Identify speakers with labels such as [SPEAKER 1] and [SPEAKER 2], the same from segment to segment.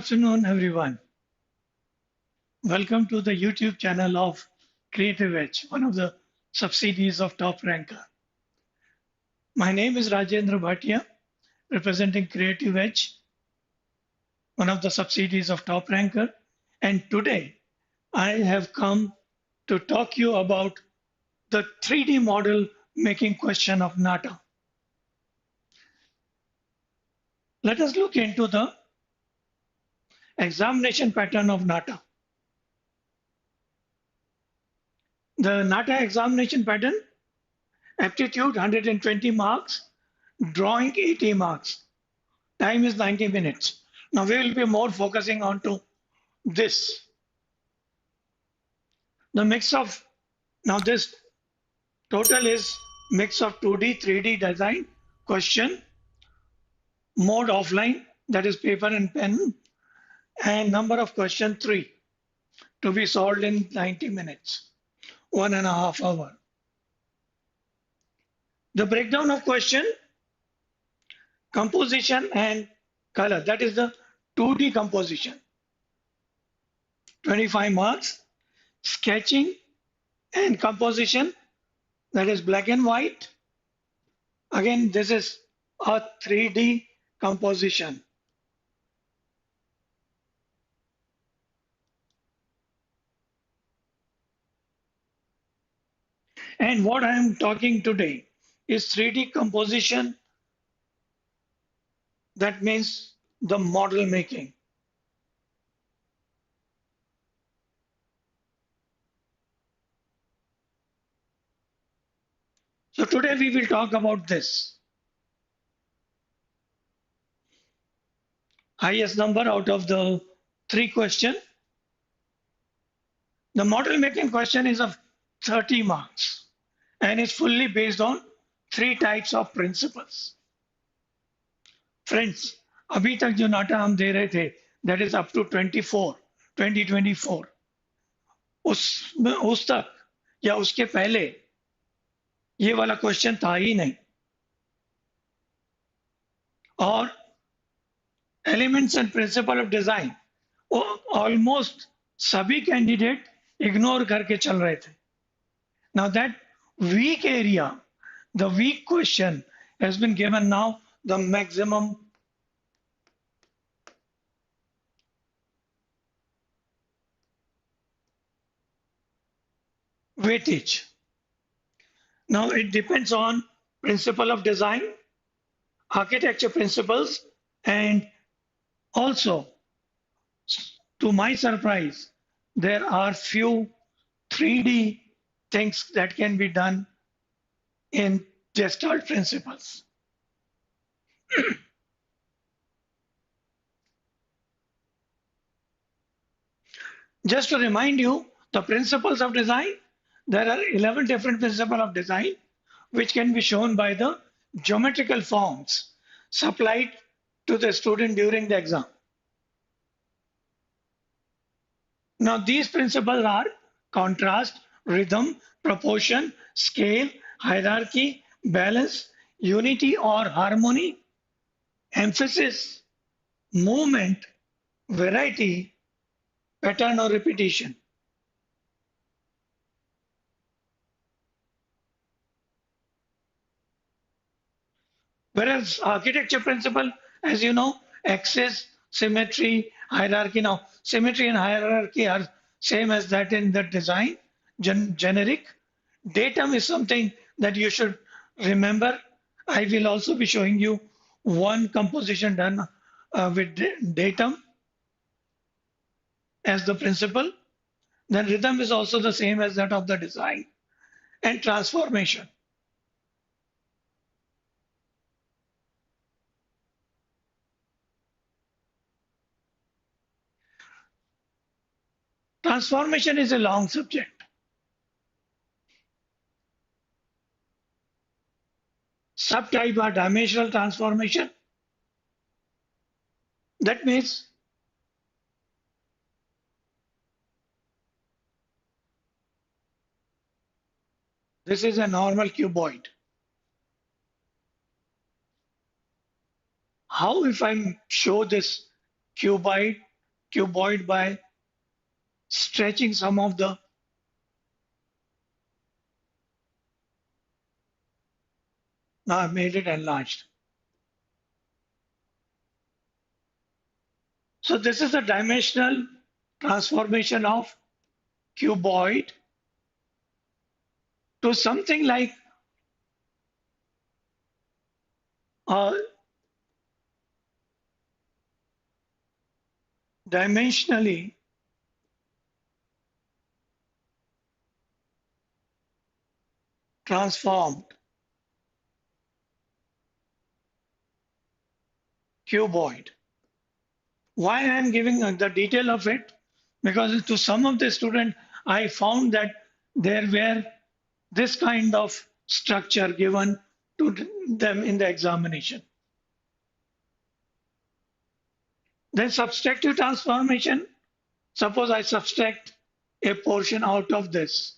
[SPEAKER 1] afternoon, everyone. Welcome to the YouTube channel of Creative Edge, one of the subsidiaries of Top Ranker. My name is Rajendra Bhatia, representing Creative Edge, one of the subsidiaries of Top Ranker. And today, I have come to talk you about the 3D model making question of NATA. Let us look into the examination pattern of NATA. The NATA examination pattern: aptitude 120 marks, drawing 80 marks. Time is 90 minutes. Now we will be more focusing on to this. The mix of, now this total is mix of 2D, 3D design, question, mode offline, that is paper and pen, and number of question 3 to be solved in 90 minutes, 1.5 hours. The breakdown of question: composition and color, that is the 2D composition, 25 marks. Sketching and composition, that is black and white. Again, this is a 3D composition. And what I am talking today is 3D composition. That means the model making. So today we will talk about this. Highest number out of the 3 questions. The model making question is of 30 marks and is fully based on 3 types of principles. Friends, अभी तक जो नाटा हम दे रहे थे, that is up to 2024, उस तक या उसके पहले ये वाला क्वेश्चन था ही नहीं. और elements and principle of design almost सभी कैंडिडेट इग्नोर करके चल रहे थे. Now that weak area, the weak question has been given now the maximum weightage. Now it depends on principle of design, architecture principles, and also, to my surprise, there are few 3D things that can be done in Gestalt principles. Just to remind you, the principles of design, there are 11 different principles of design which can be shown by the geometrical forms supplied to the student during the exam. Now these principles are contrast, rhythm, proportion, scale, hierarchy, balance, unity or harmony, emphasis, movement, variety, pattern or repetition. Whereas architecture principle, as you know, axis, symmetry, hierarchy. Now, symmetry and hierarchy are same as that in the design, generic. Datum is something that you should remember. I will also be showing you one composition done with datum as the principle. Then rhythm is also the same as that of the design. And transformation. Transformation is a long subject. Subtype are dimensional transformation. That means this is a normal cuboid. How if I show this cuboid cuboid by stretching some of the, now I've made it enlarged. So this is the dimensional transformation of cuboid to something like a dimensionally transformed cuboid. Why I am giving the detail of it? Because to some of the students, I found that there were this kind of structure given to them in the examination. Then subtractive transformation. Suppose I subtract a portion out of this.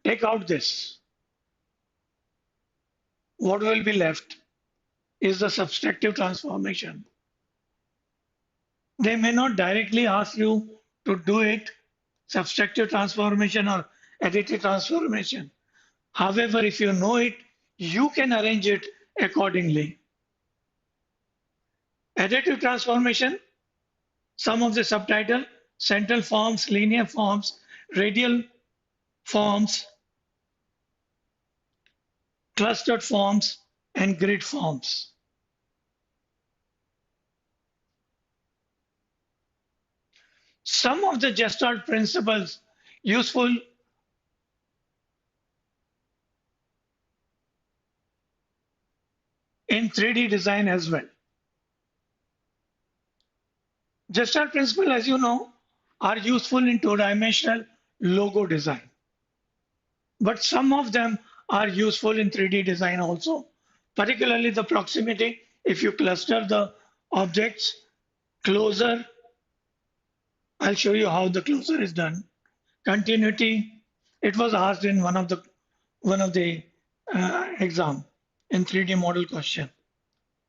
[SPEAKER 1] Take out this. What will be left is the subtractive transformation. They may not directly ask you to do it, subtractive transformation or additive transformation. However, if you know it, you can arrange it accordingly. Additive transformation, some of the subtitle, central forms, linear forms, radial forms, clustered forms, and grid forms. Some of the Gestalt principles useful in 3D design as well. Gestalt principles, as you know, are useful in two-dimensional logo design. But some of them are useful in 3D design also, particularly the proximity. If you cluster the objects closer, I'll show you how the closer is done. Continuity, it was asked in one of the exam in 3D model question.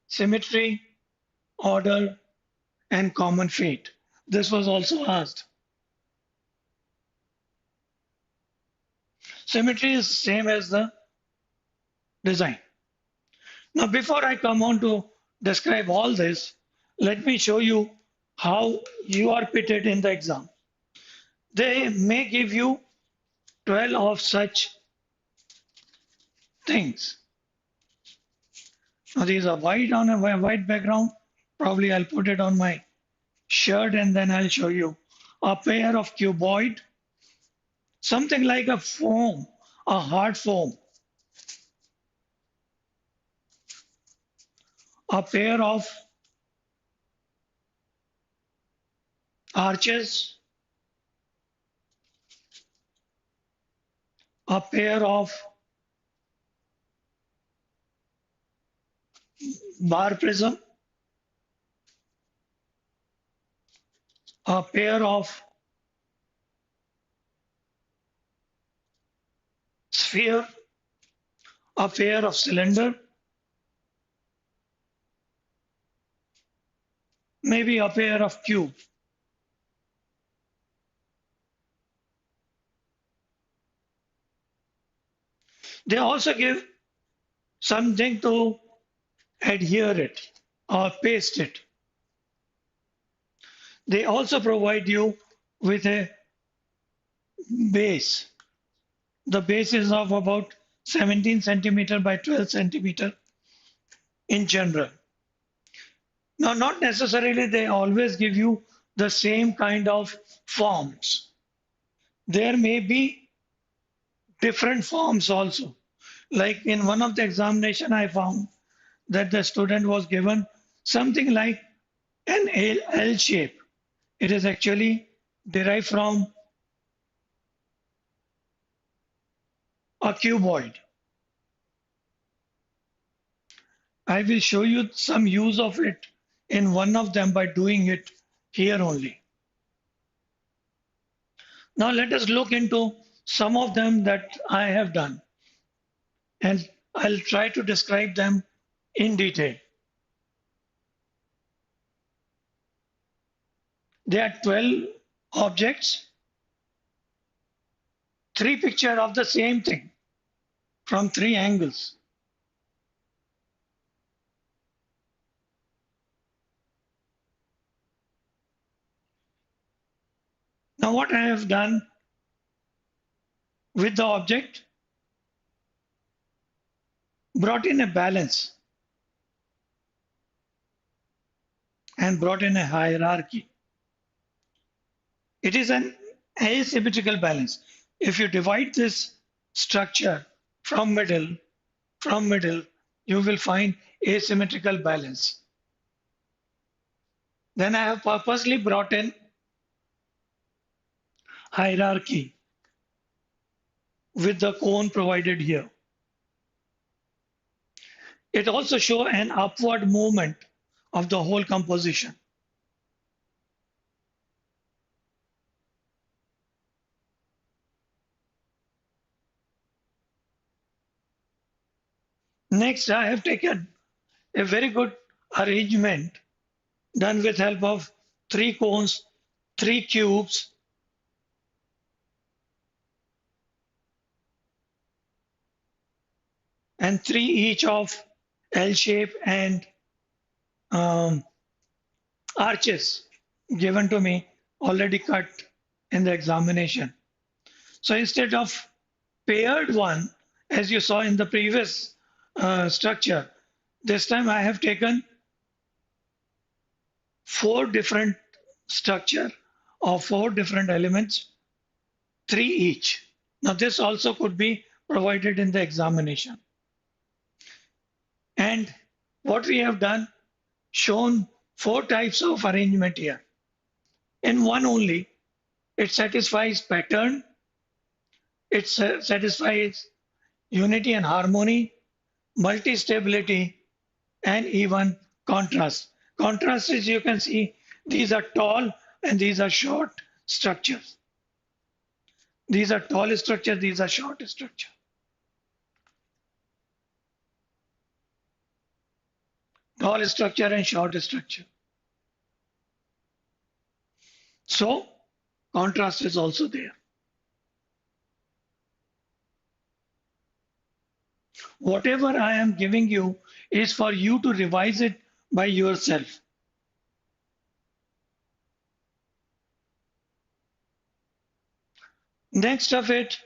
[SPEAKER 1] Symmetry, order, and common fate. This was also asked. Symmetry is same as the design. Now, before I come on to describe all this, let me show you how you are pitted in the exam. They may give you 12 of such things. Now, these are white on a white background. Probably I'll put it on my shirt and then I'll show you a pair of cuboid, something like a foam, a hard foam, a pair of arches, a pair of bar prism, a pair of sphere, a pair of cylinder, maybe a pair of cube. They also give something to adhere it or paste it. They also provide you with a base. The base is of about 17 centimeter by 12 centimeter in general. Now, not necessarily they always give you the same kind of forms. There may be different forms also. Like in one of the examination, I found that the student was given something like an L shape. It is actually derived from a cuboid. I will show you some use of it in one of them by doing it here only. Now let us look into some of them that I have done and I'll try to describe them in detail. There are 12 objects, three pictures of the same thing from three angles. Now what I have done with the object, brought in a balance and brought in a hierarchy. It is an asymmetrical balance. If you divide this structure from middle, from middle, you will find asymmetrical balance. Then I have purposely brought in hierarchy with the cone provided here. It also shows an upward movement of the whole composition. Next, I have taken a very good arrangement done with help of three cones, three cubes, and three each of L shape and um, arches given to me already cut in the examination. So instead of paired one, as you saw in the previous structure, this time I have taken four different structure of four different elements, three each. Now this also could be provided in the examination. And what we have done, shown four types of arrangement here. In one only, it satisfies pattern, it satisfies unity and harmony, multi-stability, and even contrast. Contrast is, you can see, these are tall and these are short structures. These are tall structure, these are short structure. Tall structure and short structure. So contrast is also there. Whatever I am giving you is for you to revise it by yourself. Next of it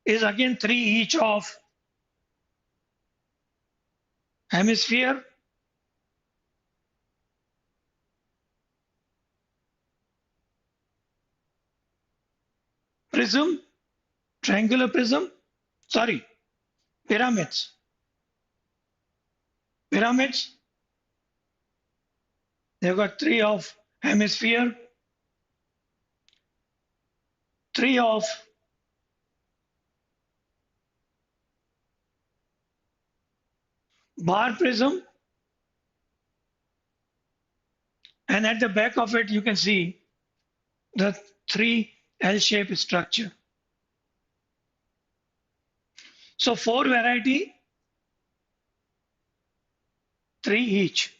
[SPEAKER 1] is again three each of hemisphere, prism, triangular prism, sorry, pyramids. Pyramids, they've got three of hemisphere, three of bar prism, and at the back of it you can see the three L-shaped structure. So four variety, three each.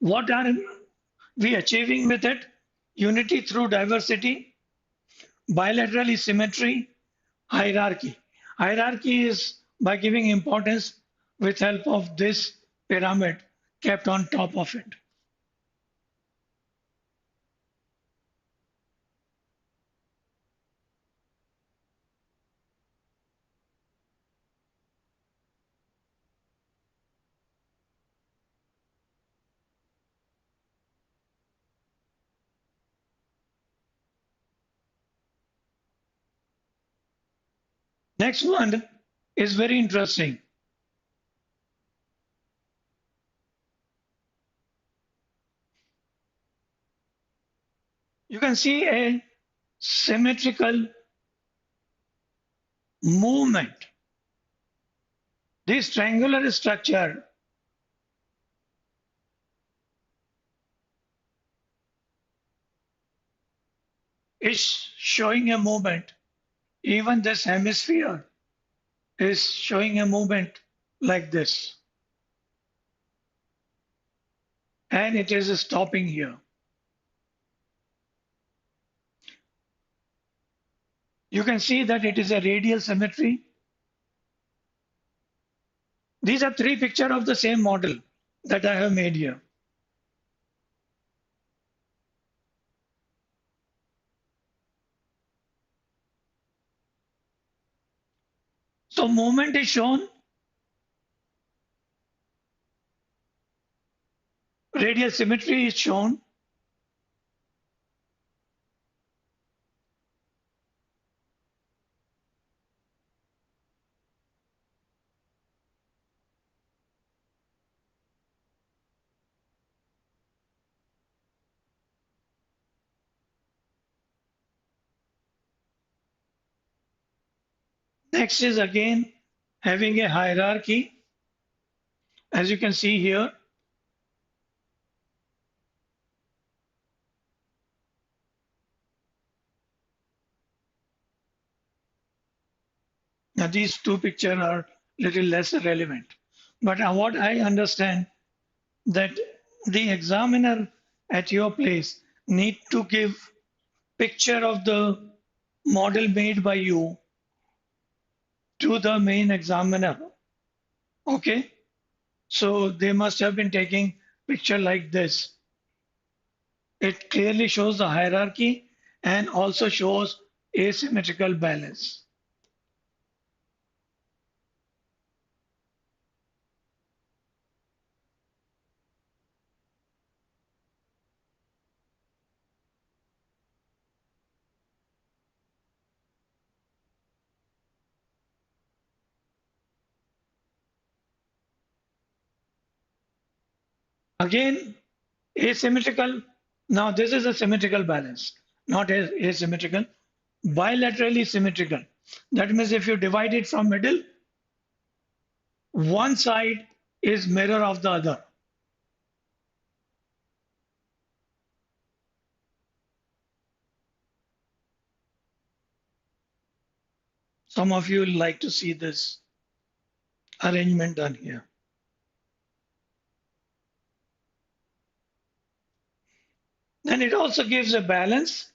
[SPEAKER 1] What are we achieving with it? Unity through diversity, bilateral symmetry, hierarchy. Hierarchy is by giving importance with help of this pyramid kept on top of it. Next one is very interesting. You can see a symmetrical movement. This triangular structure is showing a movement. Even this hemisphere is showing a movement like this, and it is stopping here. You can see that it is a radial symmetry. These are three pictures of the same model that I have made here. So movement is shown, radial symmetry is shown. Next is again having a hierarchy. As you can see here, now these two pictures are little less relevant. But what I understand that the examiner at your place need to give picture of the model made by you to the main examiner. Okay, so they must have been taking picture like this. It clearly shows the hierarchy and also shows asymmetrical balance. Again, asymmetrical. Now this is a symmetrical balance, not asymmetrical. Bilaterally symmetrical. That means if you divide it from middle, one side is mirror of the other. Some of you like to see this arrangement done here. Then it also gives a balance,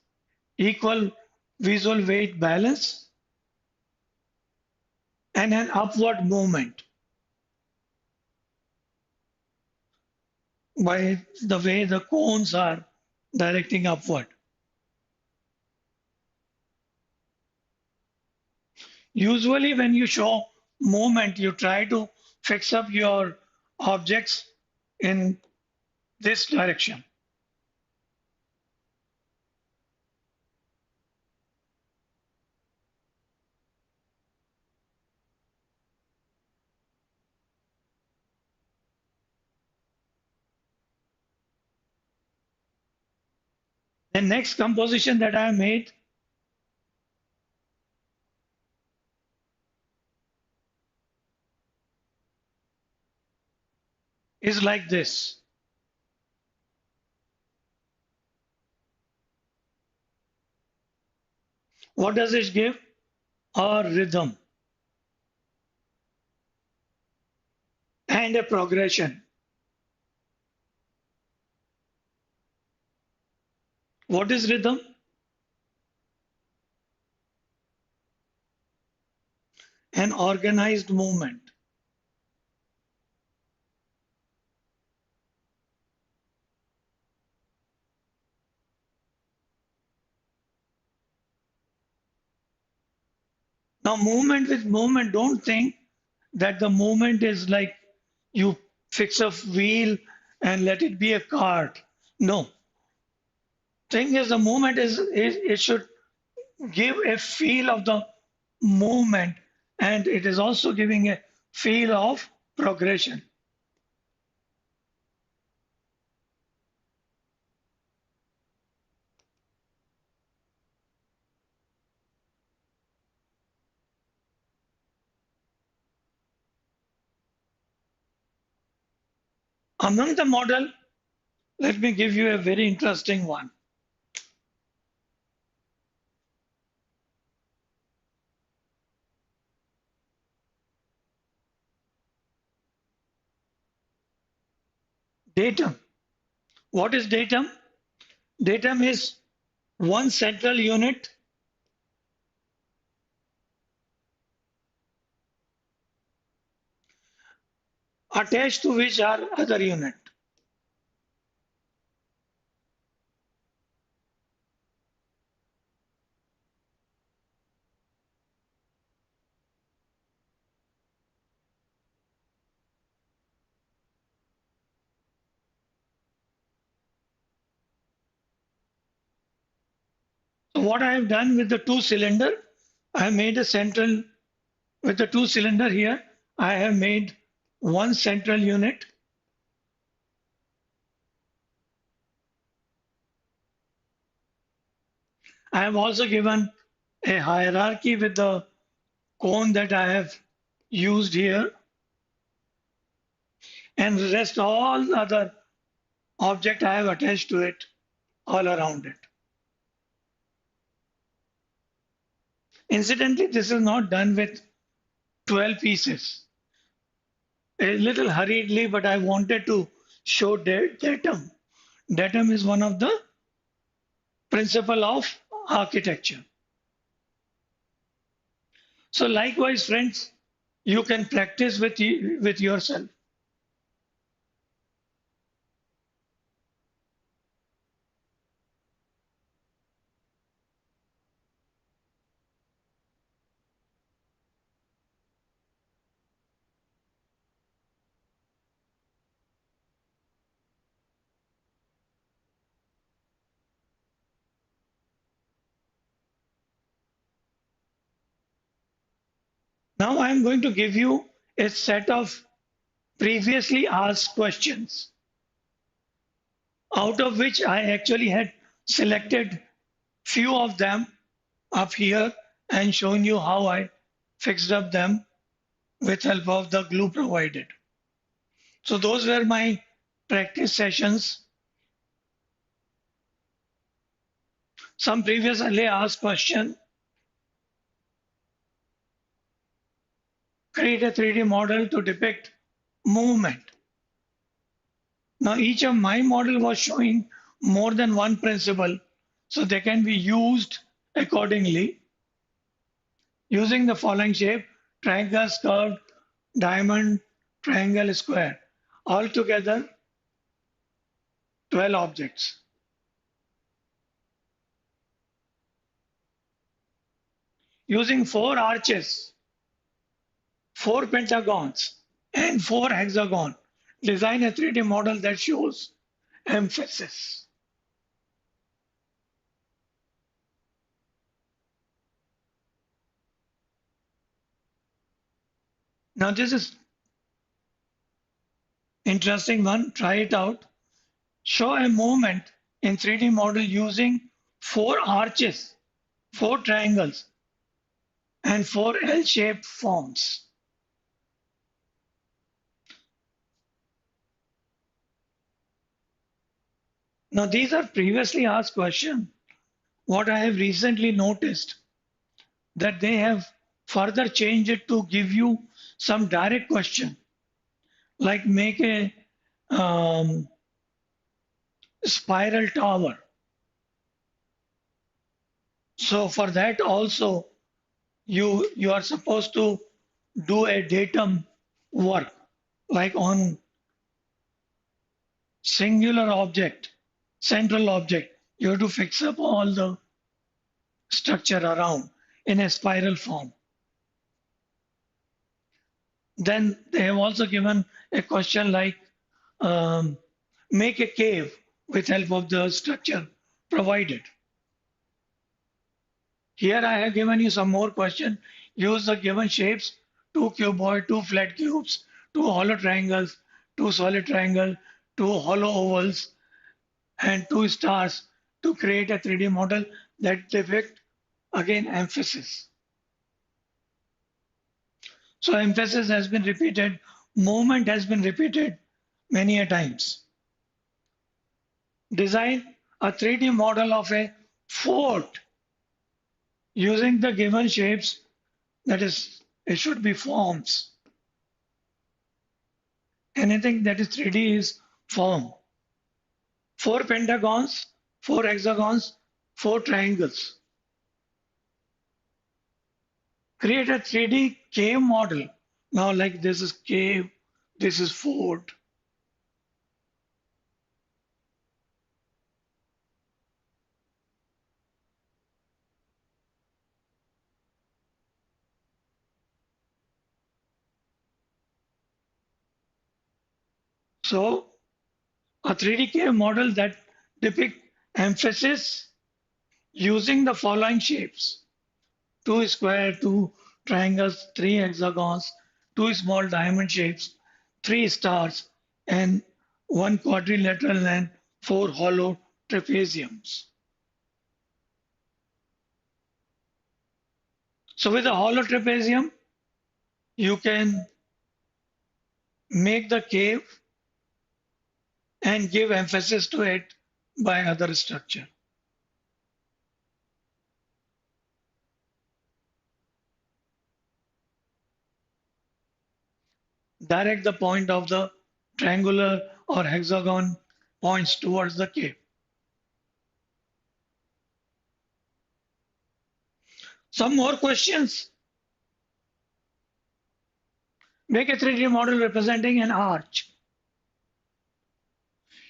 [SPEAKER 1] equal visual weight balance, and an upward movement by the way the cones are directing upward. Usually, when you show movement, you try to fix up your objects in this direction. The next composition that I made is like this. What does it give? A rhythm and a progression. What is rhythm? An organized movement. Now, movement with movement, don't think that the movement is like you fix a wheel and let it be a cart. No. Thing is, the movement is it should give a feel of the movement and it is also giving a feel of progression. Among the model, let me give you a very interesting one. Datum. What is datum? Datum is one central unit attached to which are other unit. So what I have done with the two cylinder, I have made a central with the two cylinder here. I have made one central unit. I have also given a hierarchy with the cone that I have used here, and rest all other object I have attached to it all around it. Incidentally, this is not done with 12 pieces. A little hurriedly, but I wanted to show datum. Datum is one of the principle of architecture. So likewise, friends, you can practice with yourself. Now I am going to give you a set of previously asked questions, out of which I actually had selected few of them up here and shown you how I fixed up them with help of the glue provided. So those were my practice sessions. Some previously asked question: create a 3D model to depict movement. Now each of my model was showing more than one principle, so they can be used accordingly using the following shape: triangle, curved, diamond, triangle, square. Altogether 12 objects. Using 4 arches, 4 pentagons, and 4 hexagons, design a 3D model that shows emphasis. Now this is interesting one. Try it out. Show a movement in 3D model using 4 arches, 4 triangles, and 4 L-shaped forms. Now these are previously asked questions. What I have recently noticed that they have further changed it to give you some direct question, like make a spiral tower. So for that also you are supposed to do a datum work, like on singular object, central object. You have to fix up all the structure around in a spiral form. Then they have also given a question like um, make a cave with help of the structure provided. Here I have given you some more question. Use the given shapes: 2 cuboid, 2 flat cubes, 2 hollow triangles, 2 solid triangle, 2 hollow ovals, and 2 stars to create a 3D model that depict again emphasis. So emphasis has been repeated, movement has been repeated many a times. Design a 3D model of a fort using the given shapes, that is, it should be forms. Anything that is 3D is form: four pentagons, four hexagons, four triangles. Create a 3D cave model. Now, like this is cave, this is fort. So, a 3D cave model that depict emphasis using the following shapes: two square, two triangles, three hexagons, two small diamond shapes, three stars, and one quadrilateral and four hollow trapeziums. So with a hollow trapezium, you can make the cave and give emphasis to it by other structure. Direct the point of the triangular or hexagon points towards the cave. Some more questions. Make a 3D model representing an arch.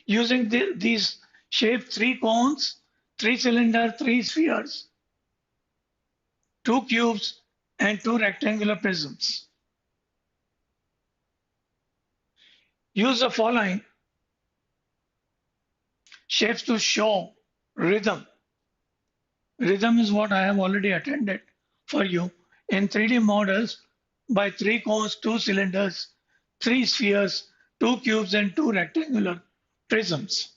[SPEAKER 1] Using these shapes: three cones, three cylinders, three spheres, two cubes, and two rectangular prisms. Use the following shapes to show rhythm. Rhythm is what I have already attended for you in 3D models by three cones, two cylinders, three spheres, two cubes, and two rectangular prisms.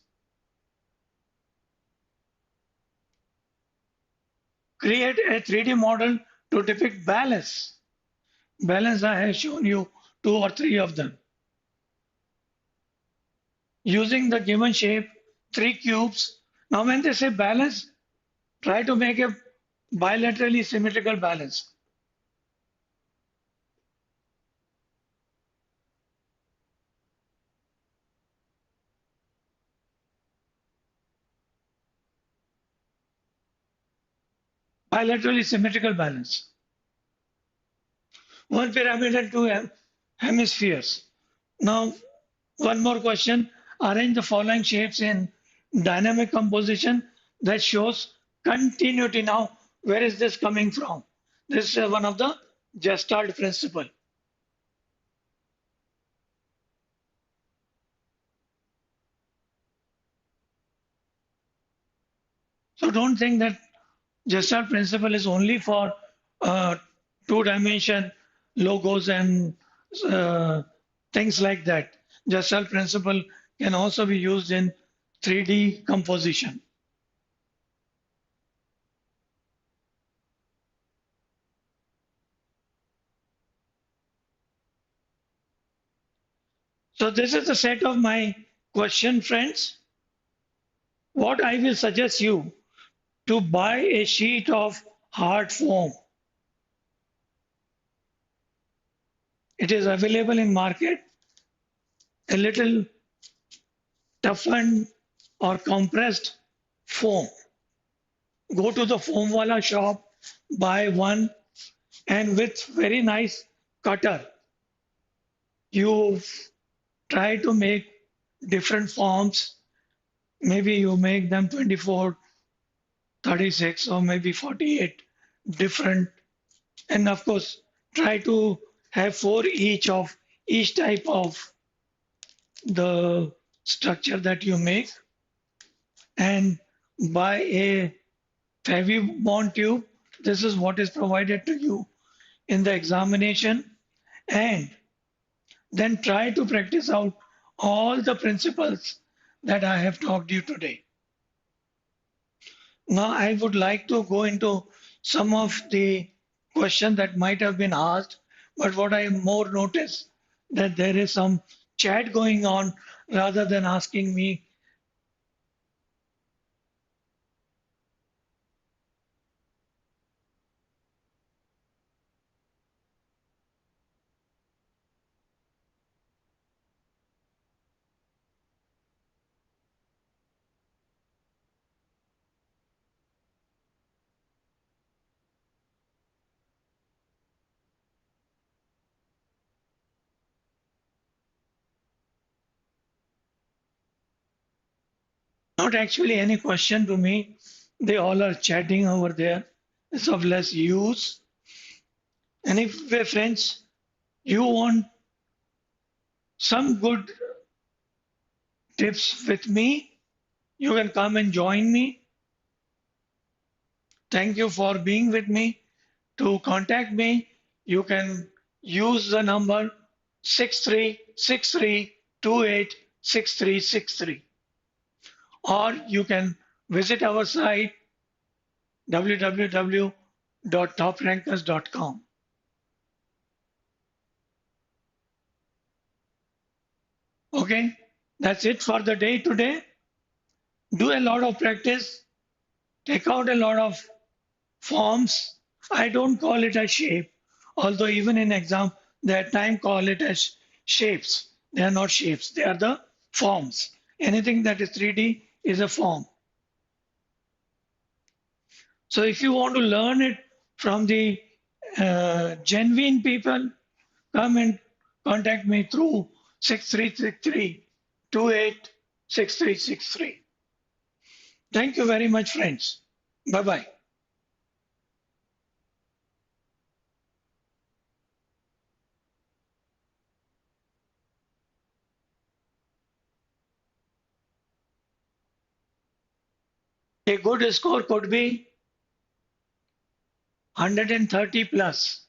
[SPEAKER 1] Create a 3D model to depict balance. Balance, I have shown you two or three of them. Using the given shape, three cubes. Now, when they say balance, try to make a bilaterally symmetrical balance. Bilaterally symmetrical balance. One pyramid and two hemispheres. Now, one more question. Arrange the following shapes in dynamic composition that shows continuity. Now, where is this coming from? This is one of the Gestalt principle. So don't think that Gestalt principle is only for uh, two-dimension logos and uh, things like that. Gestalt principle can also be used in 3D composition. So this is the set of my question, friends. What I will suggest you to buy a sheet of hard foam. It is available in market, a little toughened or compressed foam. Go to the foam wala shop, buy one, and with very nice cutter, you try to make different forms. Maybe you make them 24, 36, or maybe 48 different. And of course, try to have four each of each type of the structure that you make, and buy a heavy bond tube. This is what is provided to you in the examination, and then try to practice out all the principles that I have talked you today. Now I would like to go into some of the questions that might have been asked, but what I more noticed that there is some chat going on rather than asking me. Not actually any question to me. They all are chatting over there. It's of less use. And if, friends, you want some good tips with me, you can come and join me. Thank you for being with me. To contact me, you can use the number 6363286363, or you can visit our site www.toprankers.com. Okay, that's it for the day today. Do a lot of practice, take out a lot of forms. I don't call it a shape, although even in exam, they at time call it as shapes. They are not shapes, they are the forms. Anything that is 3D is a form. So if you want to learn it from the genuine people, come and contact me through 6363286363. Thank you very much, friends. Bye bye. A good score could be 130 plus.